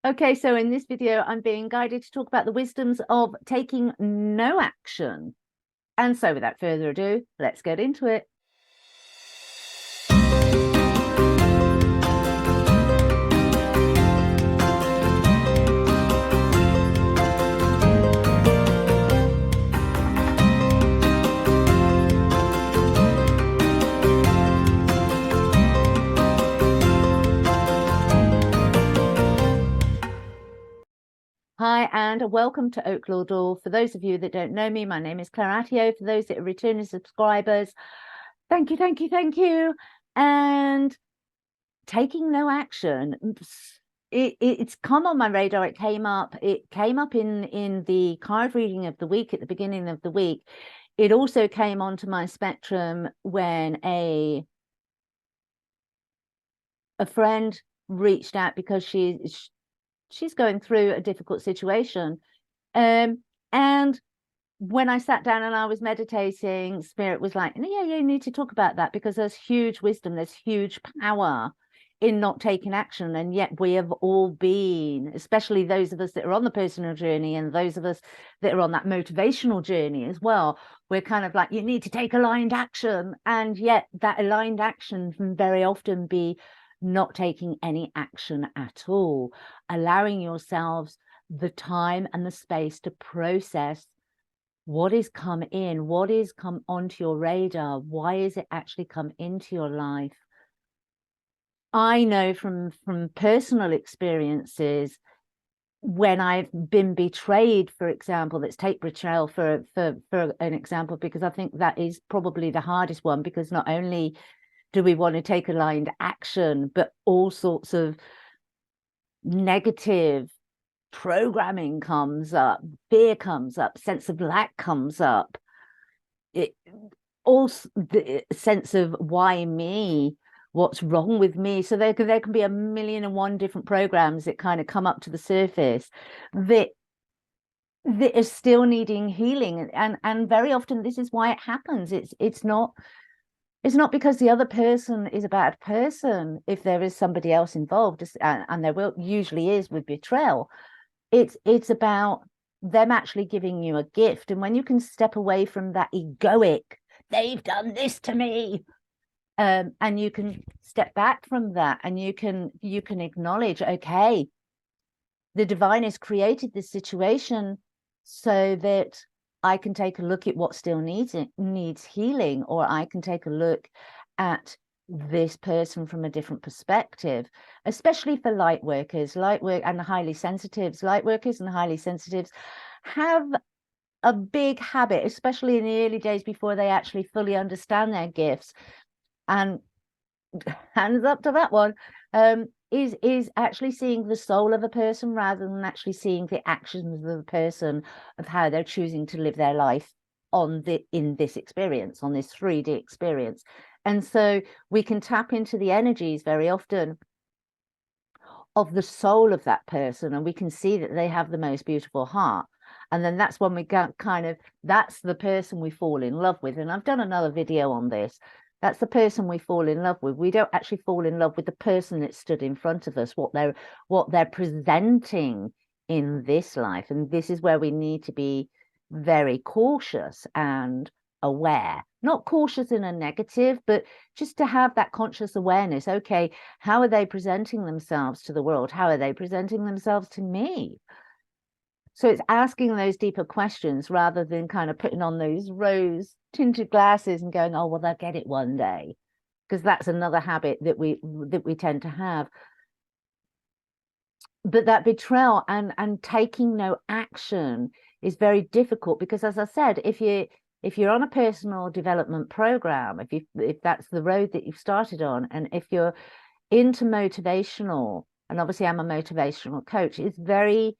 Okay, so in this video, I'm being guided to talk about the wisdoms of taking no action. And so without further ado, let's get into it. Hi, and welcome to Oaklaw Door. For those of you that don't know me, my name is Claire Attio. For those that are returning subscribers, thank you, thank you, thank you. And taking no action, it's come on my radar. It came up in the card reading of the week at the beginning of the week. It also came onto my spectrum when a friend reached out because she's going through a difficult situation. And when I sat down and I was meditating, Spirit was like, yeah, you need to talk about that because there's huge wisdom, there's huge power in not taking action. And yet we have all been, especially those of us that are on the personal journey and those of us that are on that motivational journey as well, we're kind of like, you need to take aligned action. And yet that aligned action can very often be not taking any action at all, allowing yourselves the time and the space to process what is come in, what is come onto your radar, why is it actually come into your life. I know from personal experiences, when I've been betrayed, for example, let's take betrayal for an example, because I think that is probably the hardest one, because not only do we want to take aligned action, but all sorts of negative programming comes up, fear comes up, sense of lack comes up, also the sense of why me, what's wrong with me. So there can be a million and one different programs that kind of come up to the surface that is still needing healing, and very often this is why it happens. It's not because the other person is a bad person. If there is somebody else involved, and there usually is with betrayal, it's about them actually giving you a gift. And when you can step away from that egoic, they've done this to me, and you can step back from that, and you can acknowledge, okay, the divine has created this situation so that I can take a look at what still needs healing, or I can take a look at this person from a different perspective, especially for light workers, and highly sensitives. Light workers and highly sensitives have a big habit, especially in the early days before they actually fully understand their gifts. And hands up to that one, is actually seeing the soul of a person rather than actually seeing the actions of the person, of how they're choosing to live their life in this experience, on this 3D experience. And so we can tap into the energies very often of the soul of that person, and we can see that they have the most beautiful heart. And then that's when we that's the person we fall in love with. And I've done another video on this. That's the person we fall in love with. We don't actually fall in love with the person that stood in front of us, what they're presenting in this life. And this is where we need to be very cautious and aware. Not cautious in a negative, but just to have that conscious awareness. Okay, how are they presenting themselves to the world? How are they presenting themselves to me? So it's asking those deeper questions rather than kind of putting on those rose tinted glasses and going, oh, well, they'll get it one day. Because that's another habit that we tend to have. But that betrayal and taking no action is very difficult, because, as I said, if you're on a personal development program, if that's the road that you've started on, and if you're into motivational, and obviously I'm a motivational coach, it's very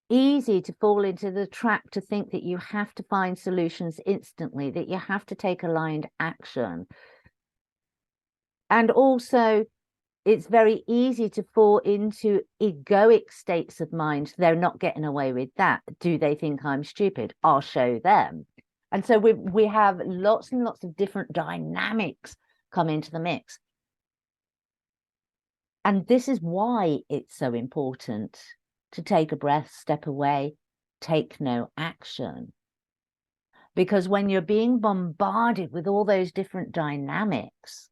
easy to fall into the trap to think that you have to find solutions instantly, that you have to take aligned action. And also, it's very easy to fall into egoic states of mind. They're not getting away with that. Do they think I'm stupid? I'll show them. And so we have lots and lots of different dynamics come into the mix. And this is why it's so important to take a breath, step away, take no action. Because when you're being bombarded with all those different dynamics,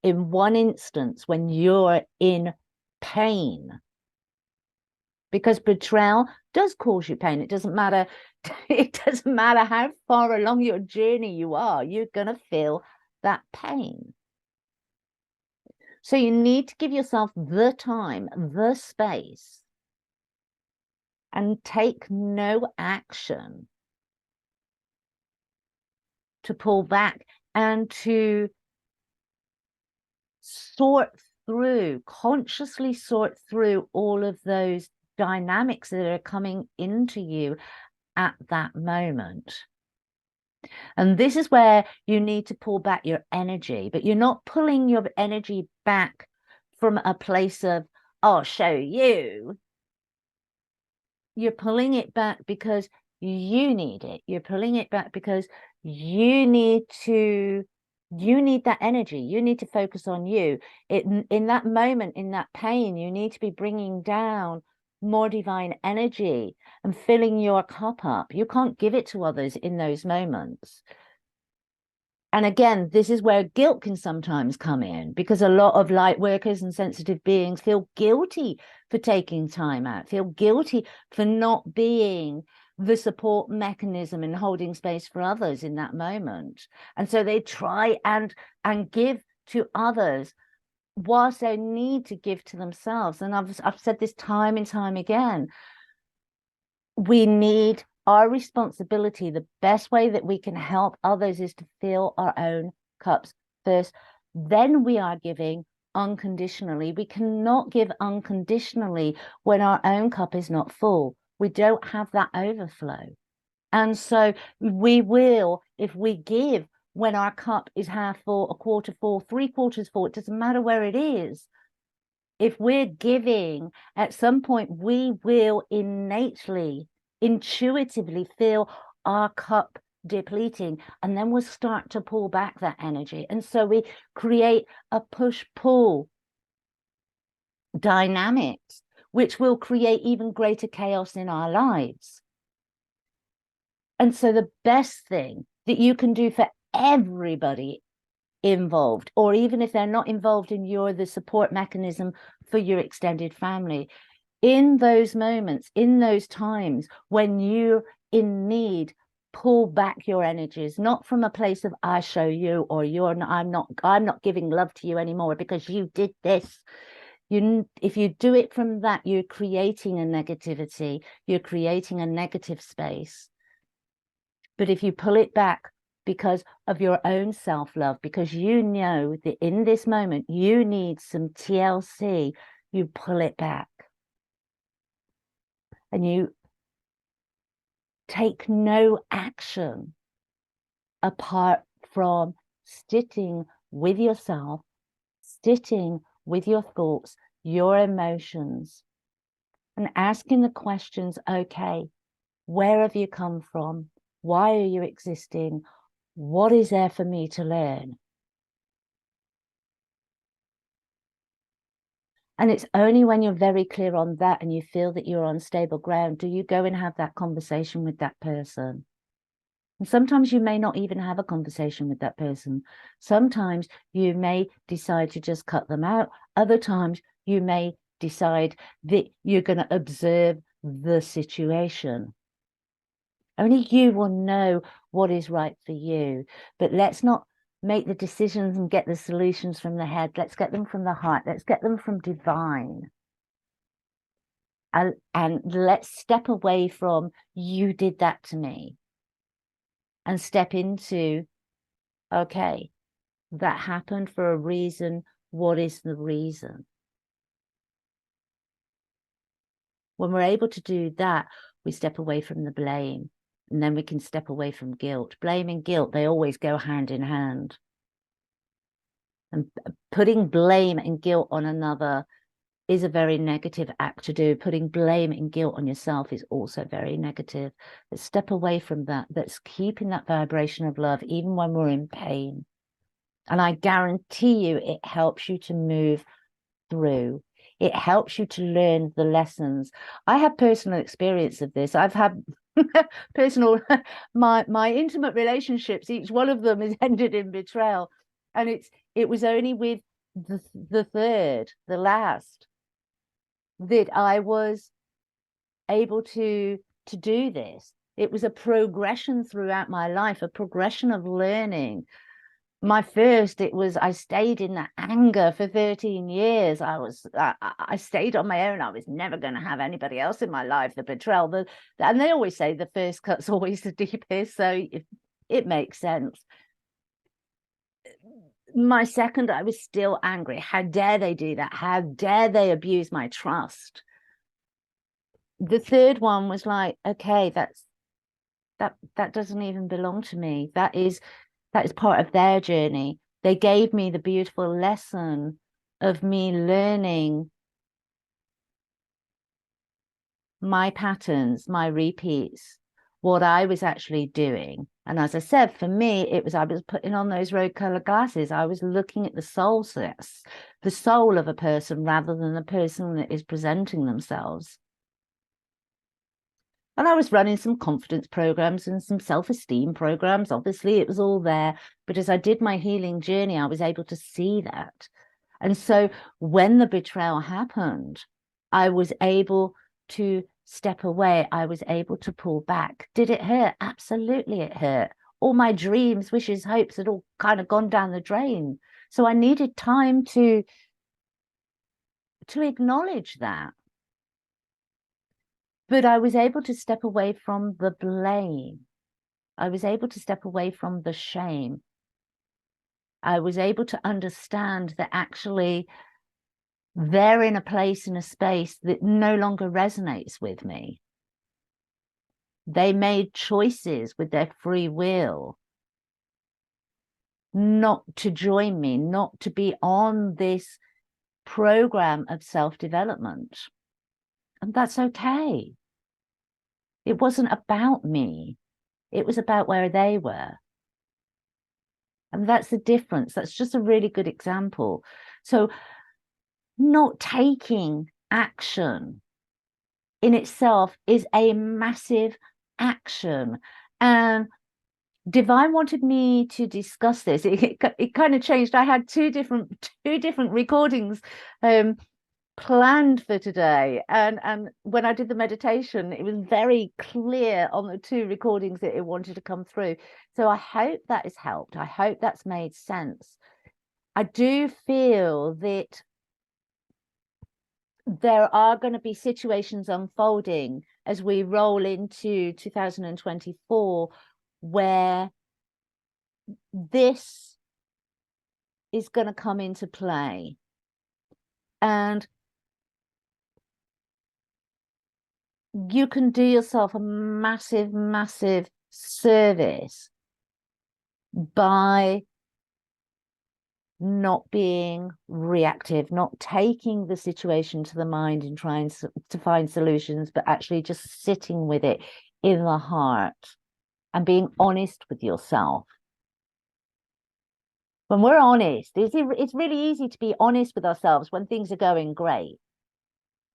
in one instance, when you're in pain, because betrayal does cause you pain. It doesn't matter. It doesn't matter how far along your journey you are, you're going to feel that pain. So you need to give yourself the time, the space, and take no action to pull back and to consciously sort through all of those dynamics that are coming into you at that moment. And this is where you need to pull back your energy, but you're not pulling your energy back from a place of, I'll show you. You're pulling it back because you need it. You're pulling it back because you need that energy. You need to focus on you. In that moment, in that pain, you need to be bringing down more divine energy and filling your cup up. You can't give it to others in those moments. And again, this is where guilt can sometimes come in, because a lot of light workers and sensitive beings feel guilty for taking time out, feel guilty for not being the support mechanism and holding space for others in that moment. And so they try and give to others whilst they need to give to themselves. And I've said this time and time again, we need our responsibility. The best way that we can help others is to fill our own cups first. Then we are giving unconditionally. We cannot give unconditionally when our own cup is not full. We don't have that overflow. And so we will, if we give when our cup is half full, a quarter full, 3/4 full, it doesn't matter where it is. If we're giving, at some point, we will innately, intuitively feel our cup depleting, and then we'll start to pull back that energy. And so we create a push-pull dynamics, which will create even greater chaos in our lives. And so the best thing that you can do for everybody involved, or even if they're not involved and you're the support mechanism for your extended family, in those moments, in those times when you're in need, pull back your energies, not from a place of I show you, or I'm not giving love to you anymore because you did this. If you do it from that, you're creating a negativity, you're creating a negative space. But if you pull it back because of your own self-love, because you know that in this moment you need some TLC, you pull it back. And you take no action apart from sitting with yourself, sitting with your thoughts, your emotions, and asking the questions, okay, where have you come from? Why are you existing? What is there for me to learn? And it's only when you're very clear on that and you feel that you're on stable ground do you go and have that conversation with that person. And sometimes you may not even have a conversation with that person. Sometimes you may decide to just cut them out. Other times you may decide that you're going to observe the situation. Only you will know what is right for you. But let's not make the decisions and get the solutions from the head. Let's get them from the heart. Let's get them from divine. And let's step away from, you did that to me. And step into, okay, that happened for a reason. What is the reason? When we're able to do that, we step away from the blame. And then we can step away from guilt. Blame and guilt, they always go hand in hand. And putting blame and guilt on another is a very negative act to do. Putting blame and guilt on yourself is also very negative. Let's step away from that. That's keeping that vibration of love, even when we're in pain. And I guarantee you, it helps you to move through. It helps you to learn the lessons. I have personal experience of this. I've had personal, my intimate relationships, each one of them has ended in betrayal. And it was only with the third, the last, that I was able to do this. It was a progression throughout my life, a progression of learning. My first, it was, I stayed in that anger for 13 years. I stayed on my own. I was never going to have anybody else in my life. The betrayal, and they always say the first cut's always the deepest, so it makes sense. My second, I was still angry. How dare they do that? How dare they abuse my trust? The third one was like, okay, that doesn't even belong to me. That is part of their journey. They gave me the beautiful lesson of me learning my patterns, my repeats, what I was actually doing. And as I said, for me, it was, I was putting on those rose-colored glasses. I was looking at the soul of a person rather than the person that is presenting themselves. And I was running some confidence programs and some self-esteem programs. Obviously, it was all there. But as I did my healing journey, I was able to see that. And so when the betrayal happened, I was able to step away. I was able to pull back. Did it hurt? Absolutely, it hurt. All my dreams, wishes, hopes had all kind of gone down the drain. So I needed time to acknowledge that. But I was able to step away from the blame. I was able to step away from the shame. I was able to understand that actually they're in a place, in a space that no longer resonates with me. They made choices with their free will not to join me, not to be on this program of self-development. And that's okay. It wasn't about me. It was about where they were. And that's the difference. That's just a really good example. So not taking action in itself is a massive action. And Divine wanted me to discuss this. It kind of changed. I had two different recordings planned for today, and when I did the meditation, it was very clear on the two recordings that it wanted to come through. So I hope that has helped. I hope that's made sense. I do feel that there are going to be situations unfolding as we roll into 2024 where this is going to come into play. And you can do yourself a massive, massive service by not being reactive, not taking the situation to the mind and trying to find solutions, but actually just sitting with it in the heart and being honest with yourself. When we're honest, it's really easy to be honest with ourselves when things are going great.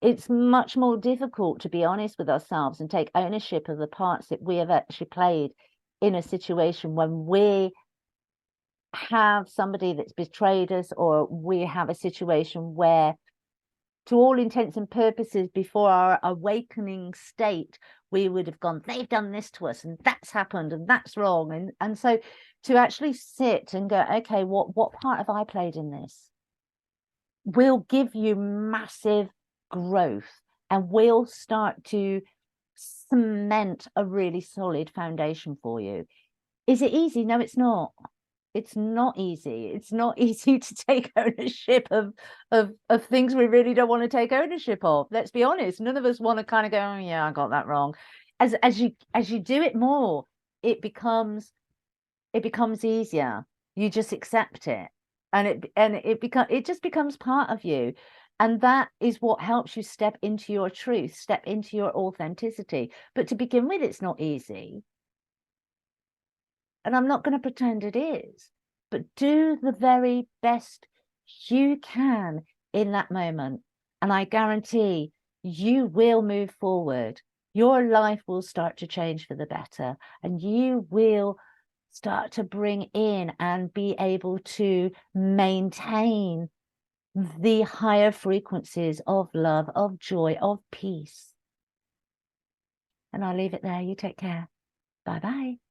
It's much more difficult to be honest with ourselves and take ownership of the parts that we have actually played in a situation when we have somebody that's betrayed us, or we have a situation where, to all intents and purposes, before our awakening state, we would have gone, they've done this to us and that's happened and that's wrong. And so to actually sit and go, okay, what part have I played in this, will give you massive growth and will start to cement a really solid foundation for you. Is it easy? No, it's not. It's not easy. It's not easy to take ownership of things we really don't want to take ownership of. Let's be honest. None of us want to kind of go, oh yeah, I got that wrong. As you do it more, it becomes easier. You just accept it, and it just becomes part of you. And that is what helps you step into your truth, step into your authenticity. But to begin with, it's not easy. And I'm not going to pretend it is, but do the very best you can in that moment. And I guarantee you will move forward. Your life will start to change for the better, and you will start to bring in and be able to maintain the higher frequencies of love, of joy, of peace. And I'll leave it there. You take care. Bye-bye.